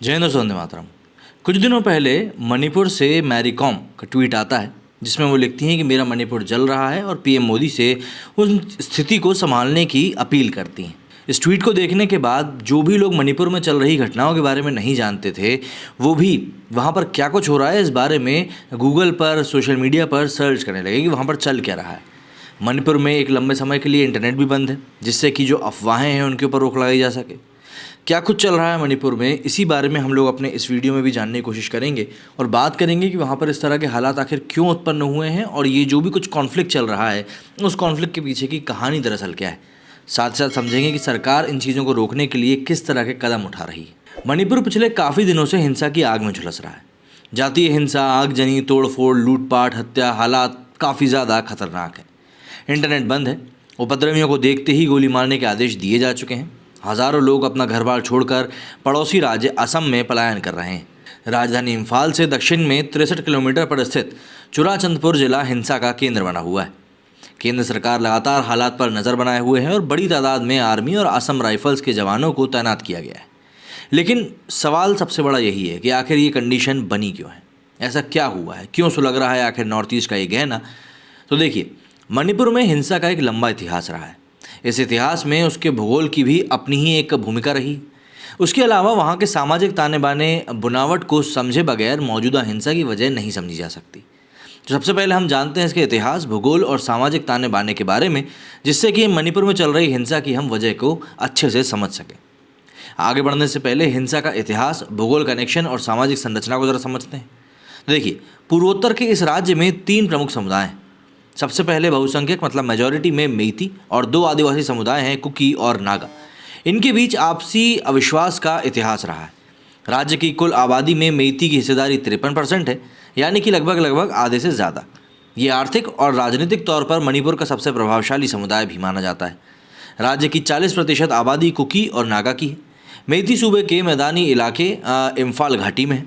जय हिंद, वंदे मातरम। कुछ दिनों पहले मणिपुर से मैरी कॉम का ट्वीट आता है जिसमें वो लिखती हैं कि मेरा मणिपुर जल रहा है और पीएम मोदी से उस स्थिति को संभालने की अपील करती हैं। इस ट्वीट को देखने के बाद जो भी लोग मणिपुर में चल रही घटनाओं के बारे में नहीं जानते थे, वो भी वहाँ पर क्या कुछ हो रहा है इस बारे में गूगल पर, सोशल मीडिया पर सर्च करने लगे कि वहाँ पर चल क्या रहा है। मणिपुर में एक लंबे समय के लिए इंटरनेट भी बंद है, जिससे कि जो अफवाहें हैं उनके ऊपर रोक लगाई जा सके। क्या कुछ चल रहा है मणिपुर में, इसी बारे में हम लोग अपने इस वीडियो में भी जानने की कोशिश करेंगे और बात करेंगे कि वहाँ पर इस तरह के हालात आखिर क्यों उत्पन्न हुए हैं और ये जो भी कुछ कॉन्फ्लिक्ट चल रहा है उस कॉन्फ्लिक्ट के पीछे की कहानी दरअसल क्या है। साथ साथ समझेंगे कि सरकार इन चीज़ों को रोकने के लिए किस तरह के कदम उठा रही है। मणिपुर पिछले काफ़ी दिनों से हिंसा की आग में झुलस रहा है। जातीय हिंसा, आगजनी, तोड़फोड़, लूटपाट, हत्या, हालात काफ़ी ज़्यादा खतरनाक है। इंटरनेट बंद है, उपद्रवियों को देखते ही गोली मारने के आदेश दिए जा चुके हैं। हज़ारों लोग अपना घर बार छोड़कर पड़ोसी राज्य असम में पलायन कर रहे हैं। राजधानी इम्फाल से दक्षिण में 63 किलोमीटर पर स्थित चुराचंदपुर जिला हिंसा का केंद्र बना हुआ है। केंद्र सरकार लगातार हालात पर नज़र बनाए हुए है और बड़ी तादाद में आर्मी और असम राइफल्स के जवानों को तैनात किया गया है। लेकिन सवाल सबसे बड़ा यही है कि आखिर ये कंडीशन बनी क्यों है, ऐसा क्या हुआ है, क्यों सुलग रहा है आखिर नॉर्थ ईस्ट का ये गहना। तो देखिए, मणिपुर में हिंसा का एक लंबा इतिहास रहा है। इस इतिहास में उसके भूगोल की भी अपनी ही एक भूमिका रही। उसके अलावा वहाँ के सामाजिक ताने बाने बुनावट को समझे बगैर मौजूदा हिंसा की वजह नहीं समझी जा सकती। तो सबसे पहले हम जानते हैं इसके इतिहास, भूगोल और सामाजिक ताने बाने के बारे में, जिससे कि मणिपुर में चल रही हिंसा की हम वजह को अच्छे से समझ सकें। आगे बढ़ने से पहले हिंसा का इतिहास, भूगोल, कनेक्शन और सामाजिक संरचना को ज़रा समझते हैं। तो देखिए, पूर्वोत्तर के इस राज्य में 3 प्रमुख समुदाय हैं। सबसे पहले बहुसंख्यक मतलब मेजॉरिटी में मेइती और 2 आदिवासी समुदाय हैं, कुकी और नागा। इनके बीच आपसी अविश्वास का इतिहास रहा है। राज्य की कुल आबादी में मेइती की हिस्सेदारी 53% है, यानी कि लगभग आधे से ज़्यादा। ये आर्थिक और राजनीतिक तौर पर मणिपुर का सबसे प्रभावशाली समुदाय भी माना जाता है। राज्य की 40% आबादी कुकी और नागा की है। मेइती सूबे के मैदानी इलाके इम्फाल घाटी में है।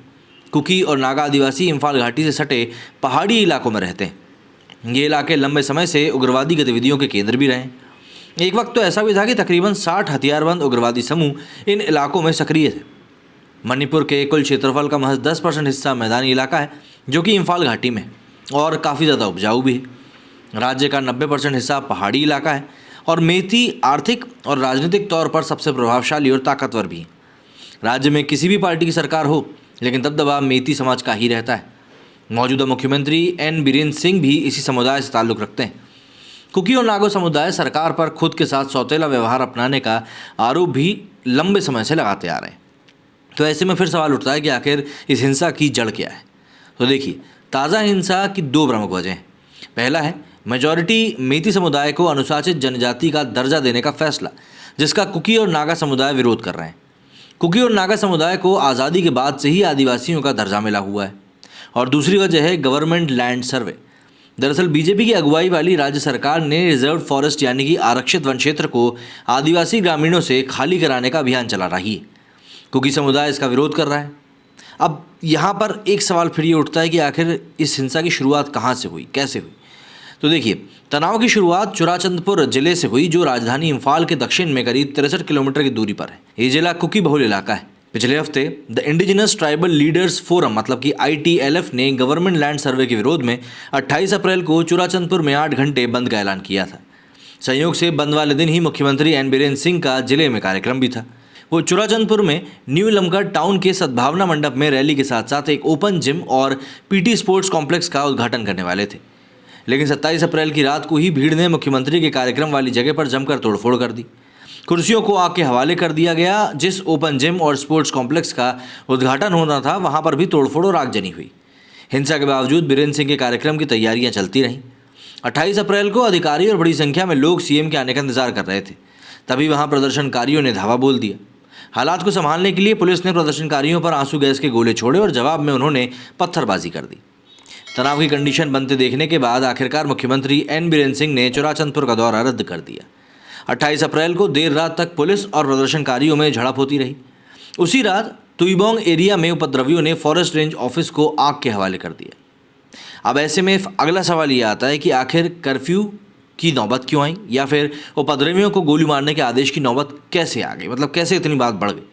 कुकी और नागा आदिवासी इम्फाल घाटी से सटे पहाड़ी इलाकों में रहते हैं। ये इलाके लंबे समय से उग्रवादी गतिविधियों के केंद्र भी रहे। एक वक्त तो ऐसा भी था कि तकरीबन 60 हथियारबंद उग्रवादी समूह इन इलाकों में सक्रिय थे। मणिपुर के कुल क्षेत्रफल का महज 10% हिस्सा मैदानी इलाका है, जो कि इम्फाल घाटी में और काफ़ी ज़्यादा उपजाऊ भी है। राज्य का 90% हिस्सा पहाड़ी इलाका है और मेइती आर्थिक और राजनीतिक तौर पर सबसे प्रभावशाली और ताकतवर भी है। राज्य में किसी भी पार्टी की सरकार हो, लेकिन दबदबा मेइती समाज का ही रहता है। मौजूदा मुख्यमंत्री एन बीरेन सिंह भी इसी समुदाय से ताल्लुक़ रखते हैं। कुकी और नागो समुदाय सरकार पर खुद के साथ सौतेला व्यवहार अपनाने का आरोप भी लंबे समय से लगाते आ रहे हैं। तो ऐसे में फिर सवाल उठता है कि आखिर इस हिंसा की जड़ क्या है। तो देखिए, ताज़ा हिंसा की 2 प्रमुख वजह हैं। पहला है मेजॉरिटी मेइती समुदाय को अनुसूचित जनजाति का दर्जा देने का फैसला, जिसका कुकी और नागा समुदाय विरोध कर रहे हैं। कुकी और नागा समुदाय को आज़ादी के बाद से ही आदिवासियों का दर्जा मिला हुआ है। और दूसरी वजह है गवर्नमेंट लैंड सर्वे। दरअसल बीजेपी की अगुवाई वाली राज्य सरकार ने रिजर्व फॉरेस्ट यानी कि आरक्षित वन क्षेत्र को आदिवासी ग्रामीणों से खाली कराने का अभियान चला रही है। कुकी समुदाय इसका विरोध कर रहा है। अब यहाँ पर एक सवाल फिर ये उठता है कि आखिर इस हिंसा की शुरुआत कहाँ से हुई, कैसे हुई। तो देखिए, तनाव की शुरुआत चुराचंदपुर जिले से हुई, जो राजधानी इम्फाल के दक्षिण में करीब 63 किलोमीटर की दूरी पर है। ये जिला कुकी बहुल इलाका है। पिछले हफ्ते the indigenous tribal leaders forum मतलब कि ITLF ने गवर्नमेंट लैंड सर्वे के विरोध में 28 अप्रैल को चुराचंदपुर में 8 घंटे बंद का ऐलान किया था। संयोग से बंद वाले दिन ही मुख्यमंत्री एन बीरेन सिंह का जिले में कार्यक्रम भी था। वो चुराचंदपुर में न्यू लमगढ़ टाउन के सद्भावना मंडप में रैली के साथ साथ एक ओपन जिम और PT स्पोर्ट्स कॉम्प्लेक्स का उद्घाटन करने वाले थे। लेकिन 27 अप्रैल की रात को ही भीड़ ने मुख्यमंत्री के कार्यक्रम वाली जगह पर जमकर तोड़फोड़ कर दी। कुर्सियों को आग के हवाले कर दिया गया। जिस ओपन जिम और स्पोर्ट्स कॉम्प्लेक्स का उद्घाटन होना था, वहां पर भी तोड़फोड़ और आगजनी हुई। हिंसा के बावजूद बीरेन सिंह के कार्यक्रम की तैयारियां चलती रहीं। 28 अप्रैल को अधिकारी और बड़ी संख्या में लोग CM के आने का इंतजार कर रहे थे। तभी वहां प्रदर्शनकारियों ने धावा बोल दिया। हालात को संभालने के लिए पुलिस ने प्रदर्शनकारियों पर आंसू गैस के गोले छोड़े और जवाब में उन्होंने पत्थरबाजी कर दी। तनाव की कंडीशन बनते देखने के बाद आखिरकार मुख्यमंत्री एन बीरेन सिंह ने चुराचंदपुर का दौरा रद्द कर दिया। 28 अप्रैल को देर रात तक पुलिस और प्रदर्शनकारियों में झड़प होती रही। उसी रात तुइबोंग एरिया में उपद्रवियों ने फॉरेस्ट रेंज ऑफिस को आग के हवाले कर दिया। अब ऐसे में अगला सवाल ये आता है कि आखिर कर्फ्यू की नौबत क्यों आई, या फिर उपद्रवियों को गोली मारने के आदेश की नौबत कैसे आ गई, मतलब कैसे इतनी बात बढ़ गई।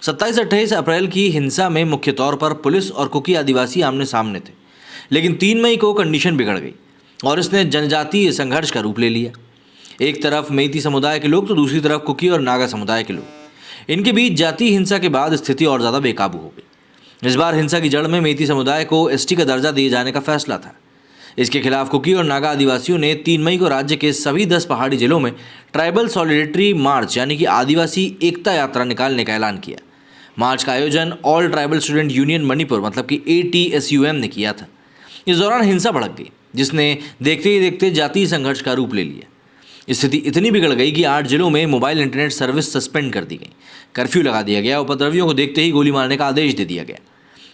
27-28 अप्रैल की हिंसा में मुख्य तौर पर पुलिस और कुकी आदिवासी आमने सामने थे, लेकिन 3 मई को कंडीशन बिगड़ गई और इसने जनजातीय संघर्ष का रूप ले लिया। एक तरफ मेइती समुदाय के लोग तो दूसरी तरफ कुकी और नागा समुदाय के लोग। इनके बीच जातीय हिंसा के बाद स्थिति और ज़्यादा बेकाबू हो गई। इस बार हिंसा की जड़ में मेइती समुदाय को एसटी का दर्जा दिए जाने का फैसला था। इसके खिलाफ कुकी और नागा आदिवासियों ने 3 मई को राज्य के सभी 10 पहाड़ी जिलों में ट्राइबल सॉलिडेरिटी मार्च यानी कि आदिवासी एकता यात्रा निकालने का ऐलान किया। मार्च का आयोजन all tribal student union Manipur मतलब कि ATSUM ने किया था। इस दौरान हिंसा भड़क गई, जिसने देखते ही देखते जातीय संघर्ष का रूप ले लिया। स्थिति इतनी बिगड़ गई कि 8 जिलों में मोबाइल इंटरनेट सर्विस सस्पेंड कर दी गई, कर्फ्यू लगा दिया गया, उपद्रवियों को देखते ही गोली मारने का आदेश दे दिया गया।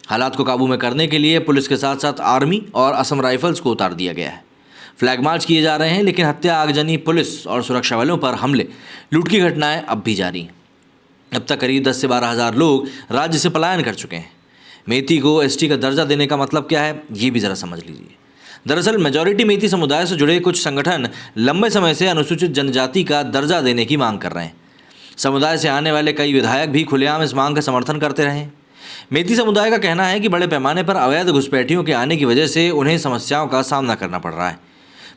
हालात को काबू में करने के लिए पुलिस के साथ साथ आर्मी और असम राइफल्स को उतार दिया गया है। फ्लैग मार्च किए जा रहे हैं, लेकिन हत्या, आगजनी, पुलिस और सुरक्षा बलों पर हमले, लूट की घटनाएं अब भी जारी हैं। अब तक करीब 10 से 12 हज़ार लोग राज्य से पलायन कर चुके हैं। मेइती को एसटी का दर्जा देने का मतलब क्या है, ये भी ज़रा समझ लीजिए। दरअसल मेजॉरिटी मेइती समुदाय से जुड़े कुछ संगठन लंबे समय से अनुसूचित जनजाति का दर्जा देने की मांग कर रहे हैं। समुदाय से आने वाले कई विधायक भी खुलेआम इस मांग का समर्थन करते रहे हैं। मेइती समुदाय का कहना है कि बड़े पैमाने पर अवैध घुसपैठियों के आने की वजह से उन्हें समस्याओं का सामना करना पड़ रहा है।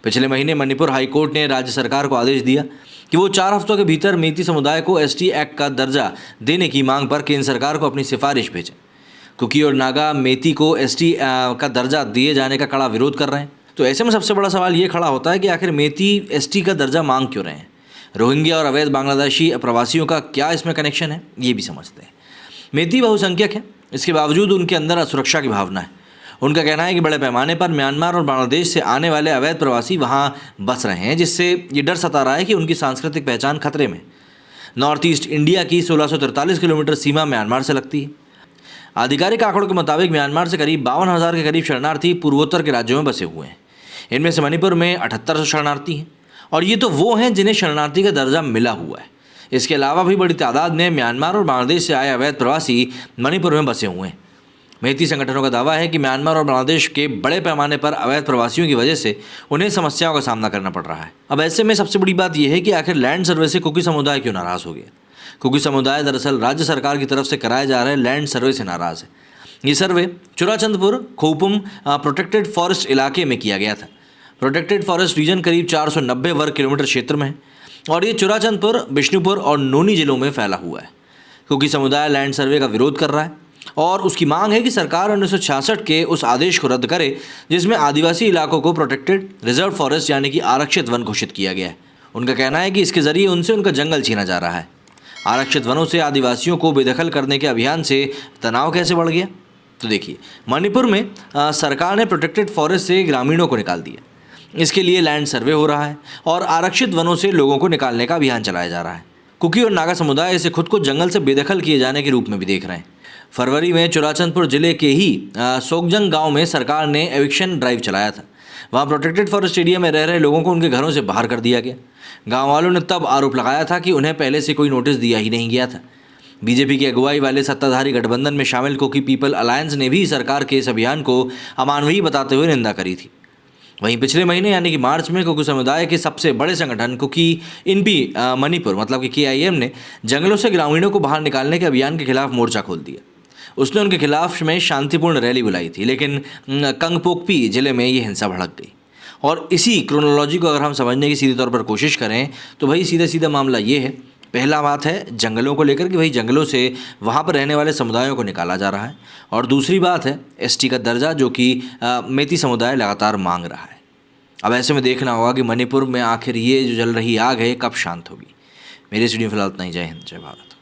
पिछले महीने मणिपुर हाईकोर्ट ने राज्य सरकार को आदेश दिया कि वो 4 हफ्तों के भीतर मेइती समुदाय को एसटी एक्ट का दर्जा देने की मांग पर केंद्र सरकार को अपनी सिफारिश भेजें। कुकी और नागा मेइती को एसटी का दर्जा दिए जाने का कड़ा विरोध कर रहे हैं। तो ऐसे में सबसे बड़ा सवाल ये खड़ा होता है कि आखिर मेइती एसटी का दर्जा मांग क्यों रहे हैं। रोहिंग्या और अवैध बांग्लादेशी प्रवासियों का क्या इसमें कनेक्शन है, ये भी समझते हैं। मेइती बहुसंख्यक है, इसके बावजूद उनके अंदर असुरक्षा की भावना है। उनका कहना है कि बड़े पैमाने पर म्यांमार और बांग्लादेश से आने वाले अवैध प्रवासी वहाँ बस रहे हैं, जिससे ये डर सता रहा है कि उनकी सांस्कृतिक पहचान खतरे में। नॉर्थ ईस्ट इंडिया की 1643 किलोमीटर सीमा म्यांमार से लगती है। आधिकारिक आंकड़ों के मुताबिक म्यांमार से करीब 52,000 के करीब शरणार्थी पूर्वोत्तर के राज्यों में बसे हुए हैं। इनमें से मणिपुर में 7800 शरणार्थी हैं, और ये तो वो हैं जिन्हें शरणार्थी का दर्जा मिला हुआ है। इसके अलावा भी बड़ी तादाद में म्यांमार और बांग्लादेश से आए अवैध प्रवासी मणिपुर में बसे हुए हैं। मेइती संगठनों का दावा है कि म्यांमार और बांग्लादेश के बड़े पैमाने पर अवैध प्रवासियों की वजह से उन्हें समस्याओं का सामना करना पड़ रहा है। अब ऐसे में सबसे बड़ी बात यह है कि आखिर लैंड सर्वे से कुकी समुदाय क्यों नाराज़ हो गया। कुकी समुदाय दरअसल राज्य सरकार की तरफ से कराए जा रहे लैंड सर्वे से नाराज़ है। ये सर्वे चुराचंदपुर खोपुम प्रोटेक्टेड फॉरेस्ट इलाके में किया गया था। प्रोटेक्टेड फॉरेस्ट रीजन करीब 490 वर्ग किलोमीटर क्षेत्र में है, और ये चुराचंदपुर, बिष्णुपुर और नोनी जिलों में फैला हुआ है। कुकी समुदाय लैंड सर्वे का विरोध कर रहा है और उसकी मांग है कि सरकार 1966 के उस आदेश को रद्द करे जिसमें आदिवासी इलाकों को प्रोटेक्टेड रिजर्व फॉरेस्ट यानी कि आरक्षित वन घोषित किया गया है। उनका कहना है कि इसके जरिए उनसे उनका जंगल छीना जा रहा है। आरक्षित वनों से आदिवासियों को बेदखल करने के अभियान से तनाव कैसे बढ़ गया, तो देखिए, मणिपुर में सरकार ने प्रोटेक्टेड फॉरेस्ट से ग्रामीणों को निकाल दिया। इसके लिए लैंड सर्वे हो रहा है और आरक्षित वनों से लोगों को निकालने का अभियान चलाया जा रहा है। कुकी और नागा समुदाय इसे खुद को जंगल से बेदखल किए जाने के रूप में भी देख रहे हैं। फरवरी में चुराचंदपुर जिले के ही सोगजंग गांव में सरकार ने एविक्शन ड्राइव चलाया था। वहां प्रोटेक्टेड फॉरेस्ट एरिया में रह रहे लोगों को उनके घरों से बाहर कर दिया गया। गाँव वालों ने तब आरोप लगाया था कि उन्हें पहले से कोई नोटिस दिया ही नहीं गया था। बीजेपी की अगुवाई वाले सत्ताधारी गठबंधन में शामिल कुकी पीपल अलायंस ने भी सरकार के इस अभियान को अमानवीय बताते हुए निंदा करी थी। वहीं पिछले महीने यानी कि मार्च में कुकी समुदाय के सबसे बड़े संगठन कुकी इनपी मणिपुर मतलब कि KIM ने जंगलों से ग्रामीणों को बाहर निकालने के अभियान के खिलाफ मोर्चा खोल दिया। उसने उनके खिलाफ में शांतिपूर्ण रैली बुलाई थी, लेकिन कंगपोकपी जिले में ये हिंसा भड़क गई। और इसी क्रोनोलॉजी को अगर हम समझने की सीधे तौर पर कोशिश करें तो भाई सीधा मामला ये है। पहला बात है जंगलों को लेकर कि भाई जंगलों से वहाँ पर रहने वाले समुदायों को निकाला जा रहा है, और दूसरी बात है एसटी का दर्जा जो कि मेइती समुदाय लगातार मांग रहा है। अब ऐसे में देखना होगा कि मणिपुर में आखिर ये जो जल रही आग है कब शांत होगी। मेरे स्टूडियो फिलहाल इतना ही। जय हिंद, जय भारत।